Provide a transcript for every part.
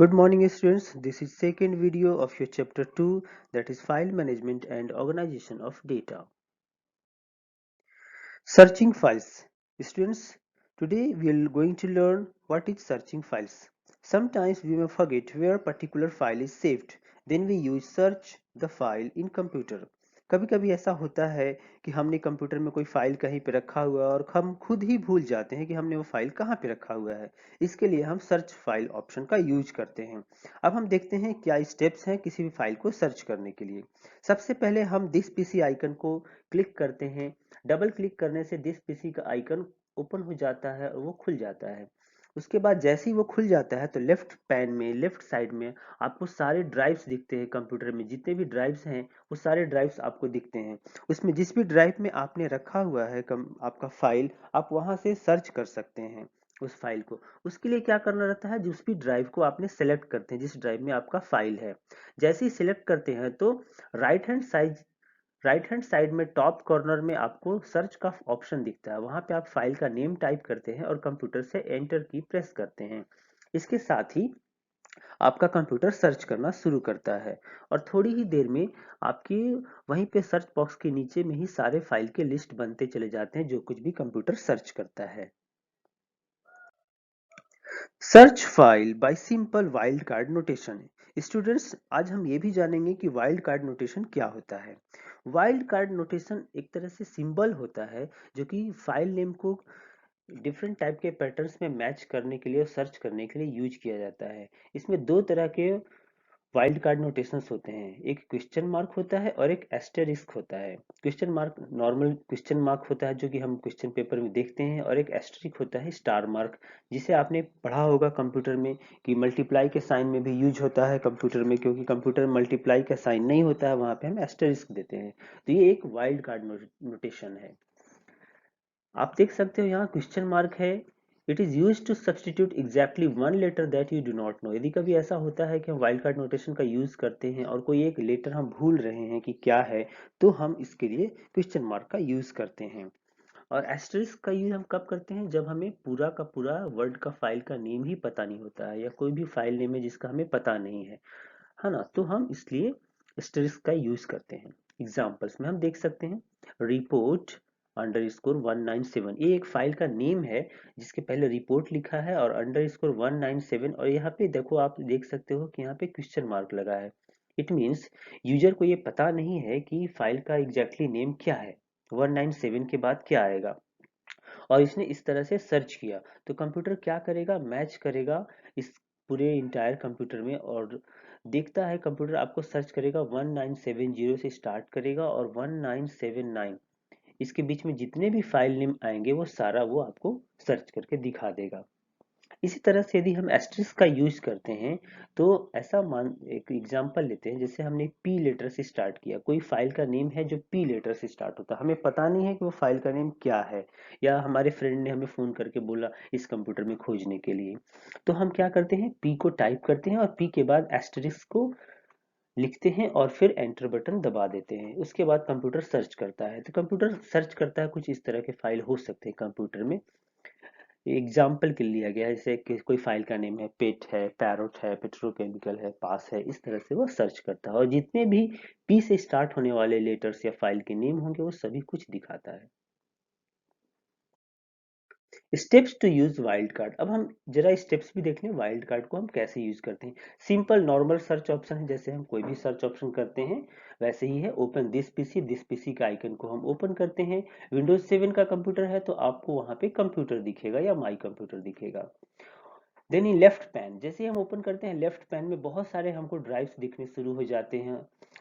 Good morning students, this is second video of your chapter 2, that is file management and organization of data. Searching files. Students, today we are going to learn what is searching files. Sometimes we may forget where a particular file is saved. Then we use search the file in computer. कभी कभी ऐसा होता है कि हमने computer में कोई file कहीं पे रखा हुआ है और हम खुद ही भूल जाते हैं कि हमने वो फाइल कहाँ पे रखा हुआ है। इसके लिए हम सर्च फाइल ऑप्शन का यूज करते हैं। अब हम देखते हैं क्या स्टेप्स हैं किसी भी फाइल को सर्च करने के लिए। सबसे पहले हम दिस पीसी आइकन को क्लिक करते हैं। डबल क्लिक करने से दिस पीसी का आइकन ओपन हो जाता है और वो खुल जाता है। उसके बाद जैसे ही वो खुल जाता है तो लेफ्ट पैन में लेफ्ट साइड में आपको सारे ड्राइव्स दिखते हैं। कंप्यूटर में जितने भी ड्राइव्स हैं वो सारे ड्राइव्स आपको दिखते हैं। उसमें जिस भी ड्राइव में आपने रखा हुआ है आपका फाइल, आप वहां से सर्च कर सकते हैं उस फाइल को। उसके लिए क्या करना रहता है, जिस भी ड्राइव को आपने सेलेक्ट करते हैं, जिस ड्राइव में आपका फाइल है, जैसे ही सिलेक्ट करते हैं तो राइट हैंड साइड में टॉप कॉर्नर में आपको सर्च का ऑप्शन दिखता है। वहां पे आप फाइल का नेम टाइप करते हैं और कंप्यूटर से एंटर की प्रेस करते हैं। इसके साथ ही आपका कंप्यूटर सर्च करना शुरू करता है और थोड़ी ही देर में आपकी वहीं पे सर्च बॉक्स के नीचे में ही सारे फाइल के लिस्ट बनते चले जाते हैं जो कुछ भी कंप्यूटर सर्च करता है। Search file by simple wild card notation. Students, आज हम ये भी जानेंगे कि वाइल्ड कार्ड नोटेशन क्या होता है। वाइल्ड कार्ड नोटेशन एक तरह से सिंबल होता है जो कि फाइल नेम को डिफरेंट टाइप के पैटर्न्स में मैच करने के लिए और सर्च करने के लिए यूज किया जाता है। इसमें दो तरह के वाइल्ड कार्ड नोटेशंस होते हैं, एक क्वेश्चन मार्क होता है और एक एस्टेरिस्क होता है। Question mark normal question mark होता है जो कि हम क्वेश्चन पेपर में देखते हैं, और एक एस्टेरिस्क होता है स्टार मार्क, जिसे आपने पढ़ा होगा कंप्यूटर में कि मल्टीप्लाई के साइन में भी यूज होता है कंप्यूटर में, क्योंकि कंप्यूटर में मल्टीप्लाई का साइन नहीं होता है, वहां पे हम एस्टेरिस्क देते हैं। तो ये एक वाइल्ड कार्ड नोटेशन है। आप देख सकते हो यहाँ क्वेश्चन मार्क है। It is use to substitute exactly one letter that you do not know. यदि कभी ऐसा होता है कि हम वाइल्ड कार्ड नोटेशन का यूज करते हैं और कोई एक लेटर हम भूल रहे हैं कि क्या है, तो हम इसके लिए क्वेश्चन मार्क का यूज करते हैं। और एस्टेरिस्क का यूज हम कब करते हैं, जब हमें पूरा का पूरा वर्ड का फाइल का नेम ही पता नहीं होता है, या कोई भी फाइल नेम है जिसका हमें पता नहीं है ना, तो हम इसलिए एस्टेरिस्क का यूज करते हैं। एग्जाम्पल्स में हम देख सकते हैं रिपोर्ट अंडर स्कोर 197, ये एक फाइल का नेम है जिसके पहले रिपोर्ट लिखा है और अंडर स्कोर 197, और यहाँ पे देखो आप देख सकते हो कि यहाँ पे क्वेश्चन मार्क लगा है। इट मीन्स यूजर को ये पता नहीं है कि फाइल का एग्जैक्टली नेम क्या है, 197 के बाद क्या आएगा, और इसने इस तरह से सर्च किया। तो कंप्यूटर क्या करेगा, मैच करेगा इस पूरे इंटायर कंप्यूटर में, और देखता है कंप्यूटर आपको सर्च करेगा 1970 से स्टार्ट करेगा और 1979, इसके बीच में जितने भी फाइल नेम आएंगे वो सारा वो आपको सर्च करके दिखा देगा। इसी तरह से यदि हम एस्टेरिस्क का यूज करते हैं तो ऐसा मान एक एग्जांपल लेते हैं, जैसे हमने पी लेटर से स्टार्ट किया, कोई फाइल का नेम है जो पी लेटर से स्टार्ट होता है, हमें पता नहीं है कि वो फाइल का नेम क्या है, या हमारे फ्रेंड ने हमें फोन करके बोला इस कंप्यूटर में खोजने के लिए, तो हम क्या करते हैं, पी को टाइप करते हैं और पी के बाद एस्टेरिस्क को लिखते हैं और फिर एंटर बटन दबा देते हैं। उसके बाद कंप्यूटर सर्च करता है। तो कंप्यूटर सर्च करता है, कुछ इस तरह के फाइल हो सकते हैं कंप्यूटर में, एग्जाम्पल के लिए लिया गया है, जैसे कि कोई फाइल का नेम है पेट है, पैरोट है, पेट्रोकेमिकल है, पास है, इस तरह से वो सर्च करता है और जितने भी पी से स्टार्ट होने वाले लेटर्स या फाइल के नेम होंगे वो सभी कुछ दिखाता है। Steps to use wild card. अब हम जरा स्टेप्स भी देख लें वाइल्ड कार्ड को हम कैसे यूज करते हैं। सिंपल नॉर्मल सर्च ऑप्शन है, जैसे हम कोई भी सर्च ऑप्शन करते हैं वैसे ही है। ओपन दिस पीसी का आइकन को हम ओपन करते हैं। विंडोज 7 का कंप्यूटर है तो आपको वहां पे कंप्यूटर दिखेगा या माई कंप्यूटर दिखेगा। देन इन लेफ्ट पैन, जैसे हम ओपन करते हैं लेफ्ट पैन में बहुत सारे हमको ड्राइव्स दिखने शुरू हो जाते हैं।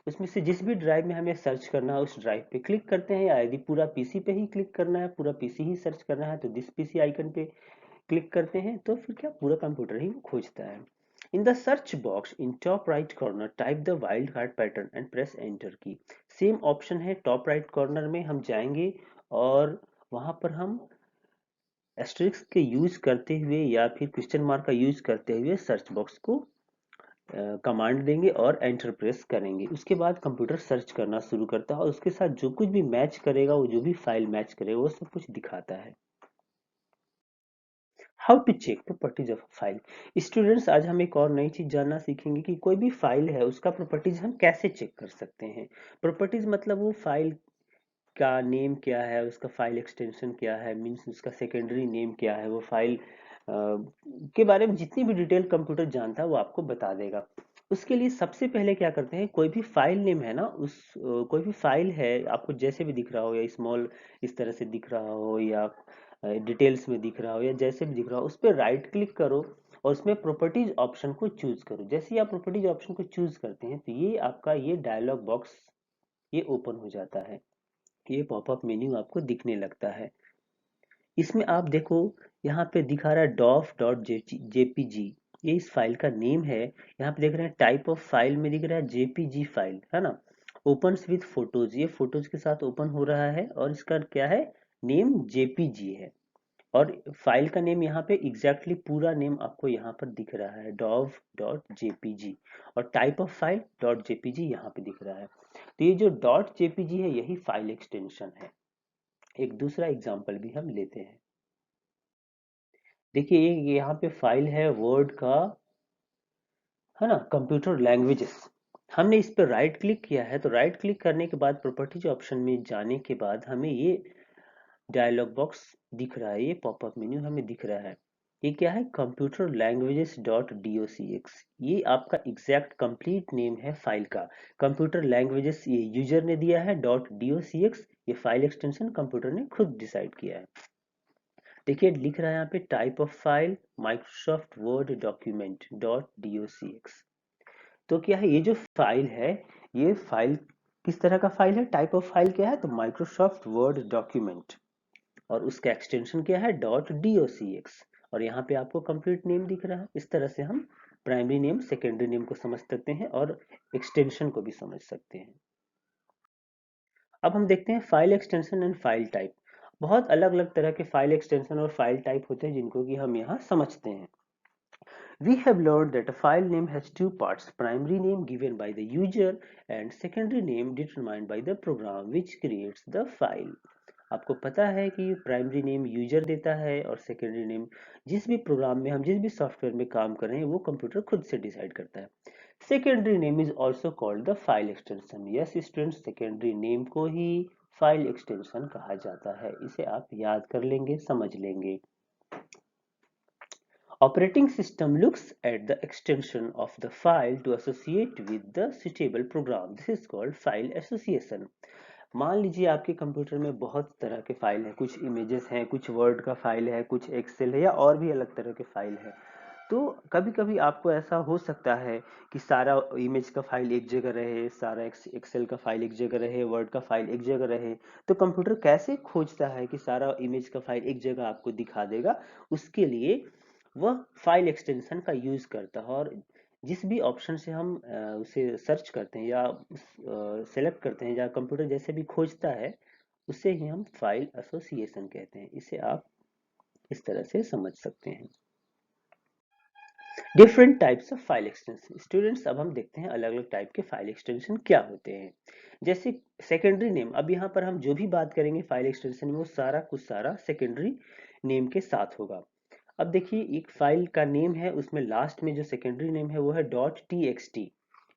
उसमें से जिस भी ड्राइव में हमें सर्च करना है उस ड्राइव पे क्लिक करते हैं, या यदि पूरा पीसी पे ही क्लिक करना है, पूरा पीसी ही सर्च करना है, तो दिस पीसी आइकन पे क्लिक करते हैं, तो फिर क्या पूरा कंप्यूटर ही खोजता है। In the search box in top right corner type the wild card pattern and press enter की। सेम ऑप्शन है, टॉप राइट कॉर्नर में हम जाएंगे और वहां पर हम एस्टेरिस्क के यूज करते हुए या फिर क्वेश्चन मार्क का यूज करते हुए सर्च बॉक्स को कमांड देंगे और एंटर प्रेस करेंगे। उसके बाद कंप्यूटर सर्च करना शुरू करता है और उसके साथ जो कुछ भी मैच करेगा, वो जो भी फाइल मैच करेगा वो सब कुछ दिखाता है। How to check properties of file. Students, आज हम एक और नई चीज जानना सीखेंगे कि कोई भी फाइल है उसका प्रॉपर्टीज हम कैसे चेक कर सकते हैं। प्रॉपर्टीज मतलब वो फाइल का नेम क्या है, उसका फाइल एक्सटेंशन क्या है, मीन्स उसका सेकेंडरी नेम क्या है, वो फाइल के बारे में जितनी भी डिटेल कंप्यूटर जानता है वो आपको बता देगा। उसके लिए सबसे पहले क्या करते हैं, कोई भी फाइल नेम है ना, कोई भी फाइल है आपको जैसे भी दिख रहा हो, या स्मॉल इस तरह से दिख रहा हो, या डिटेल्स में दिख रहा हो, या जैसे भी दिख रहा हो, उस पर राइट क्लिक करो और उसमें प्रॉपर्टीज ऑप्शन को चूज करो। जैसे ही आप प्रॉपर्टीज ऑप्शन को चूज करते हैं तो ये आपका ये डायलॉग बॉक्स ये ओपन हो जाता है। ये पॉपअप मेन्यू आपको दिखने लगता है। इसमें आप देखो, यहाँ पे दिखा रहा है डॉफ डॉट जेपीजी, ये इस फाइल का नेम है। यहाँ पे देख रहे हैं टाइप ऑफ फाइल में दिख रहा है जेपीजी फाइल, है ना। ओपन्स विथ फोटोज, ये फोटोज के साथ ओपन हो रहा है और इसका क्या है, नेम जेपीजी है। और फाइल का नेम यहाँ पे एग्जैक्टली पूरा नेम आपको यहाँ पर दिख रहा है, डॉव डॉट जेपीजी, और type of file dot JPG यहाँ पे दिख रहा है। तो ये जो डॉट जेपीजी है यही फाइल एक्सटेंशन है। एक दूसरा एग्जांपल भी हम लेते हैं। देखिए ये यहाँ पे फाइल है वर्ड का, है ना, कंप्यूटर लैंग्वेजेस। हमने इस पर राइट क्लिक किया है, तो राइट क्लिक करने के बाद प्रॉपर्टीज ऑप्शन में जाने के बाद हमें ये डायलॉग बॉक्स दिख रहा है, ये पॉपअप मेन्यू हमें दिख रहा है। ये क्या है, कंप्यूटर लैंग्वेजेस डॉट docx। ये आपका एग्जैक्ट कंप्लीट नेम है फाइल का। कंप्यूटर लैंग्वेजेस ये यूजर ने दिया है, डॉट docx ये फाइल एक्सटेंशन कंप्यूटर ने खुद डिसाइड किया है। देखिए लिख रहा है यहाँ पे type of file Microsoft word document dot docx। तो क्या है, ये जो फाइल है, ये फाइल किस तरह का फाइल है, टाइप ऑफ फाइल क्या है, तो माइक्रोसॉफ्ट वर्ड डॉक्यूमेंट, और उसका एक्सटेंशन क्या है, डॉट docx। और यहाँ पे आपको कंप्लीट नेम दिख रहा है। इस तरह से हम प्राइमरी नेम सेकेंडरी नेम को समझ सकते हैं और एक्सटेंशन को भी समझ सकते हैं। अब हम देखते हैं file extension and file type. बहुत अलग अलग तरह के फाइल एक्सटेंशन और फाइल टाइप होते हैं जिनको कि हम यहाँ समझते हैं। We have learned that a file name has two parts, primary name given by the user and secondary name determined by the program which creates the file। आपको पता है कि प्राइमरी नेम यूजर देता है और सेकेंडरी नेम जिस भी programme में हम जिस भी सॉफ्टवेयर में काम कर रहे हैं वो कंप्यूटर खुद से डिसाइड करता है। Secondary name is also called the file extension. Yes students, secondary name को ही फाइल एक्सटेंशन कहा जाता है। इसे आप याद कर लेंगे, समझ लेंगे। Operating system looks at the extension of the file to associate with the suitable program. This is called file association. मान लीजिए आपके कंप्यूटर में बहुत तरह के फाइल हैं, कुछ इमेजेस हैं, कुछ वर्ड का फाइल है, कुछ एक्सेल है, या और भी अलग तरह के फाइल है। तो कभी कभी आपको ऐसा हो सकता है कि सारा इमेज का फाइल एक जगह रहे, सारा एक्सेल का फाइल एक जगह रहे, वर्ड का फाइल एक जगह रहे। तो कंप्यूटर कैसे खोजता है कि सारा इमेज का फाइल एक जगह आपको दिखा देगा, उसके लिए वह फाइल एक्सटेंशन का यूज करता है। और जिस भी ऑप्शन से हम उसे सर्च करते हैं या सेलेक्ट करते हैं, या कंप्यूटर जैसे भी खोजता है, उसे ही हम फाइल एसोसिएशन कहते हैं। इसे आप इस तरह से समझ सकते हैं। Different types of file extension. Students, अब हम देखते हैं अलग अलग टाइप के फाइल एक्सटेंशन क्या होते हैं। जैसे सेकेंडरी नेम, अब यहाँ पर हम जो भी बात करेंगे फाइल एक्सटेंशन में वो सारा कुछ सारा सेकेंडरी नेम के साथ होगा। अब देखिए एक फाइल का नेम है, उसमें लास्ट में जो सेकेंडरी नेम है वो है डॉट txt।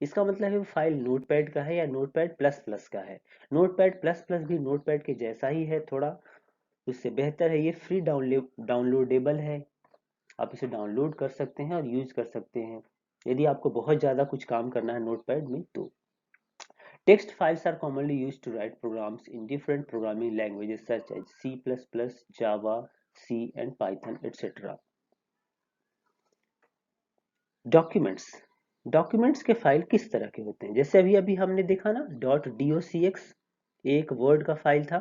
इसका मतलब है वो फाइल नोटपैड का है या नोटपैड प्लस प्लस का है। नोटपैड प्लस प्लस भी नोटपैड के जैसा ही है, थोड़ा उससे बेहतर है। ये फ्री डाउनलोडेबल है, आप इसे डाउनलोड कर सकते हैं और यूज कर सकते हैं यदि आपको बहुत ज़्यादा कुछ काम करना है नोटपैड में। तो text files are commonly used to write programs in different programming languages such as C++, Java, C and Python, etc. Documents. Documents के फाइल किस तरह के होते हैं, जैसे अभी अभी हमने देखा ना, डॉट docx एक वर्ड का फाइल था।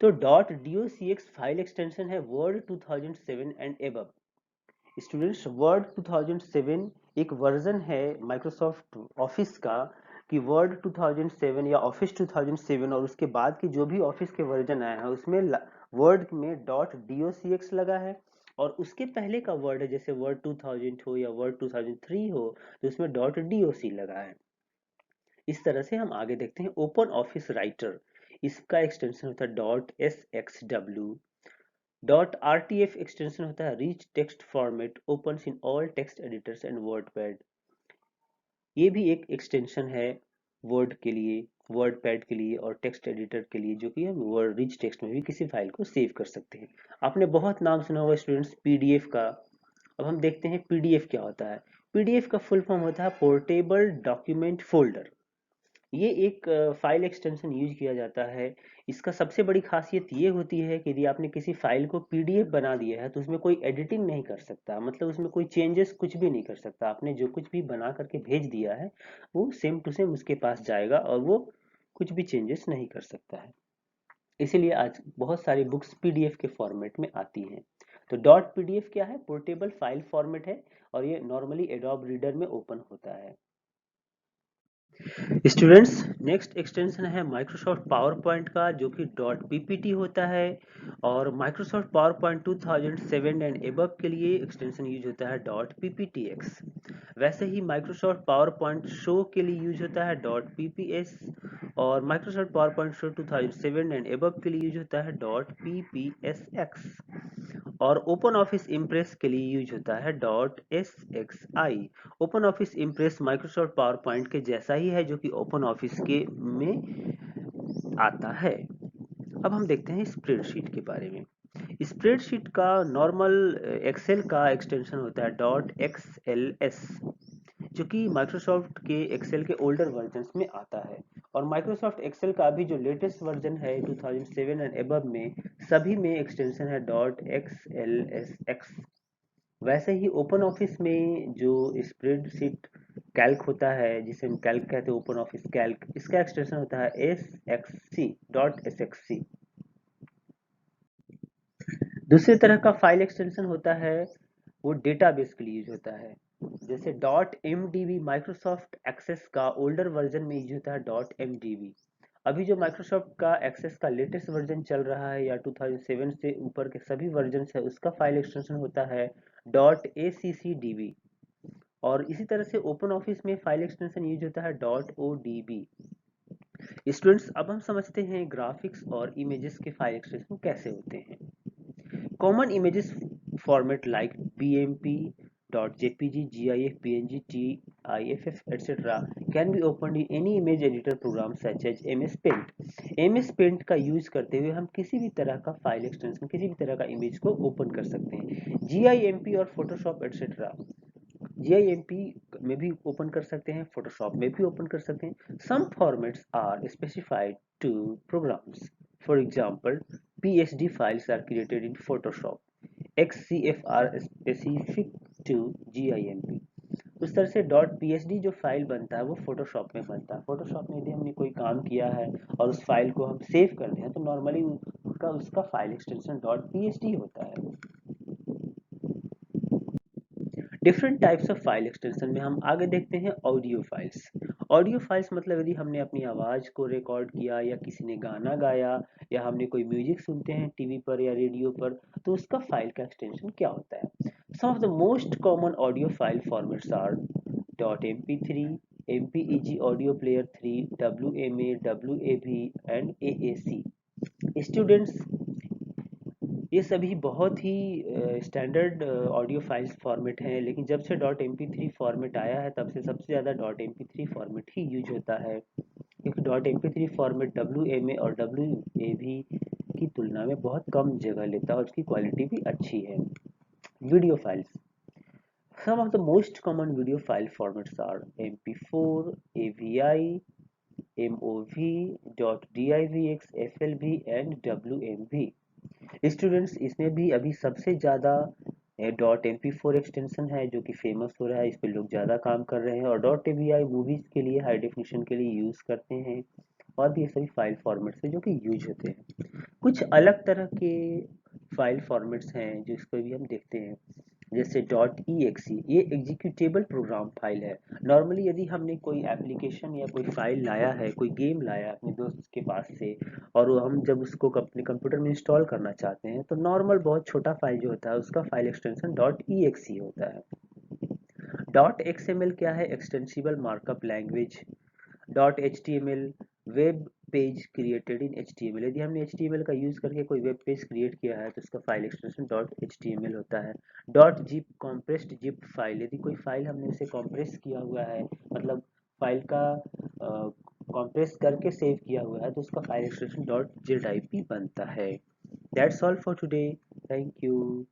तो डॉट docx फाइल एक्सटेंशन है word 2007 and above. Students, word 2007 एक वर्जन है माइक्रोसॉफ्ट ऑफिस का, कि वर्ड 2007 या ऑफिस 2007 और उसके बाद के जो भी ऑफिस के वर्जन आए हैं उसमें वर्ड में डॉट docx लगा है। और उसके पहले का वर्ड है, जैसे वर्ड 2000 हो या वर्ड 2003 हो, तो उसमें डॉट doc लगा है। इस तरह से हम आगे देखते हैं ओपन ऑफिस राइटर, इसका एक्सटेंशन होता है डॉट sxw। .rtf एक्सटेंशन होता है rich text format, opens in all text editors and WordPad. ये भी एक एक्सटेंशन है वर्ड के लिए, वर्डपैड के लिए और टेक्स्ट एडिटर के लिए, जो कि हम वर्ड रिच टेक्स्ट में भी किसी फाइल को सेव कर सकते हैं। आपने बहुत नाम सुना होगा स्टूडेंट्स पीडीएफ का। अब हम देखते हैं पीडीएफ क्या होता है। पीडीएफ का फुल फॉर्म होता है पोर्टेबल डॉक्यूमेंट फोल्डर। ये एक फाइल एक्सटेंशन यूज किया जाता है। इसका सबसे बड़ी खासियत ये होती है कि यदि आपने किसी फाइल को पीडीएफ बना दिया है तो उसमें कोई एडिटिंग नहीं कर सकता, मतलब उसमें कोई चेंजेस कुछ भी नहीं कर सकता। आपने जो कुछ भी बना करके भेज दिया है वो सेम टू सेम उसके पास जाएगा और वो कुछ भी चेंजेस नहीं कर सकता है। इसीलिए आज बहुत सारी बुक्स पीडीएफ के फॉर्मेट में आती हैं। तो डॉट पीडीएफ क्या है? पोर्टेबल फाइल फॉर्मेट है और ये नॉर्मली एडोब रीडर में ओपन होता है। स्टूडेंट्स, नेक्स्ट एक्सटेंशन है माइक्रोसॉफ्ट पावर पॉइंट का, जो कि डॉट पीपीटी होता है। और Microsoft power point 2007 and above के लिए एक्सटेंशन यूज होता है डॉट पीपीटीएक्स। वैसे ही माइक्रोसॉफ्ट पावर पॉइंट शो के लिए यूज होता है डॉट पीपीएस। और Microsoft power point show 2007 and above के लिए यूज होता है डॉट पीपीएसएक्स। और ओपन ऑफिस इम्प्रेस के लिए यूज होता है dot S X I. OpenOffice Impress Microsoft PowerPoint के जैसा ही है, जो कि ओपन ऑफिस के में आता है। अब हम देखते हैं स्प्रेडशीट के बारे में। स्प्रेडशीट का नॉर्मल एक्सेल का एक्सटेंशन होता है डॉट एक्सएलएस, जो कि माइक्रोसॉफ्ट के एक्सेल के ओल्डर वर्जन्स में आता है। और माइक्रोसॉफ्ट एक्सेल का अभी जो लेटेस्ट वर्जन है 2007 एंड एबव में, सभी में एक्सटेंशन है डॉट एक्सएलएसएक्स। वैसे ही ओपन ऑफिस में जो स्प्रेडशीट कैल्क होता है, जिसे हम कैल्क कहते हैं, ओपन ऑफिस कैल्क, इसका एक्सटेंशन होता है एस एक्स सी, डॉट एस एक्स सी। दूसरी तरह का फाइल एक्सटेंशन होता है वो डेटाबेस के लिए यूज होता है। जैसे dot M D B Microsoft Access का ओल्डर वर्जन में यूज होता है डॉट एम डी बी। अभी जो माइक्रोसॉफ्ट का एक्सेस का लेटेस्ट वर्जन चल रहा है या 2007 से ऊपर के सभी वर्जन है, उसका फाइल एक्सटेंशन होता है dot A C C D B. और इसी तरह से ओपन ऑफिस में फाइल एक्सटेंशन यूज होता है dot O D B. Students, अब हम समझते हैं ग्राफिक्स और इमेजेस के फाइल एक्सटेंशन कैसे होते हैं। Common images format like BMP, .jpg, GIF, PNG, TIFF, etc. can be opened in any image editor program such as MS Paint. MS Paint का यूज करते हुए हम किसी भी तरह का फाइल एक्सटेंशन, किसी भी तरह का इमेज को ओपन कर सकते हैं। GIMP और Photoshop etc. GIMP में भी ओपन कर सकते हैं, फोटोशॉप में भी ओपन कर सकते हैं। Some formats are specified to programs. For example, PSD files are created in Photoshop. XCF are specific to GIMP. उस तरह से डॉट पीएसडी जो फाइल बनता है वो फोटोशॉप में बनता है। फोटोशॉप में यदि हमने कोई काम किया है और उस फाइल को हम सेव करते हैं तो नॉर्मली उसका फाइल एक्सटेंशन डॉट पीएसडी होता है। Different types of file extension में हम आगे देखते हैं ऑडियो फाइल्स। ऑडियो फाइल्स मतलब यदि हमने अपनी आवाज को रिकॉर्ड किया या किसी ने गाना गाया या हमने कोई म्यूजिक सुनते हैं टीवी पर या रेडियो पर, तो उसका फाइल का एक्सटेंशन क्या होता है। Some of the most common audio file formats are dot MP3, MPEG audio player 3, WMA, WAV and AAC। Students, ये सभी बहुत ही स्टैंडर्ड ऑडियो फाइल्स फॉर्मेट हैं, लेकिन जब से dot M P three format आया है तब से सबसे ज़्यादा dot M P three format ही यूज होता है, क्योंकि dot M P three format W M A और डब्ल्यू ए वी की तुलना में बहुत कम जगह लेता है और उसकी क्वालिटी भी अच्छी है। Video files, some of the most common video file formats are MP4, AVI, MOV, .divx, FLV and WMV। Students, इसमें भी अभी सबसे ज़्यादा dot M P four extension है जो कि फेमस हो रहा है, इस पर लोग ज़्यादा काम कर रहे हैं। और dot A V I movies के लिए हाई डेफिनेशन के लिए यूज़ करते हैं। और भी ये सभी फाइल फॉर्मेट्स हैं जो कि यूज होते हैं। कुछ अलग तरह के फाइल फॉर्मेट्स हैं जो इसको भी हम देखते हैं, जैसे डॉट ई एक्स ई, ये एग्जीक्यूटेबल प्रोग्राम फाइल है। नॉर्मली यदि हमने कोई एप्लीकेशन या कोई फाइल लाया है, कोई गेम लाया है अपने दोस्त के पास से, और वो हम जब उसको अपने कंप्यूटर में इंस्टॉल करना चाहते हैं तो नॉर्मल बहुत छोटा फाइल जो होता है उसका file extension dot E X E होता है। डॉट एक्स एम एल क्या है? Extensible markup language. Dot H T M L, web page created in HTML। यदि हमने HTML का यूज करके कोई वेब पेज क्रिएट किया है तो उसका फाइल एक्सटेंशन डॉट HTML होता है। Dot zip compressed zip file, यदि कोई फाइल हमने उसे कॉम्प्रेस किया हुआ है, मतलब फाइल का कॉम्प्रेस करके सेव किया हुआ है, तो उसका फाइल एक्सटेंशन डॉट ZIP बनता है। That's all for today. Thank you.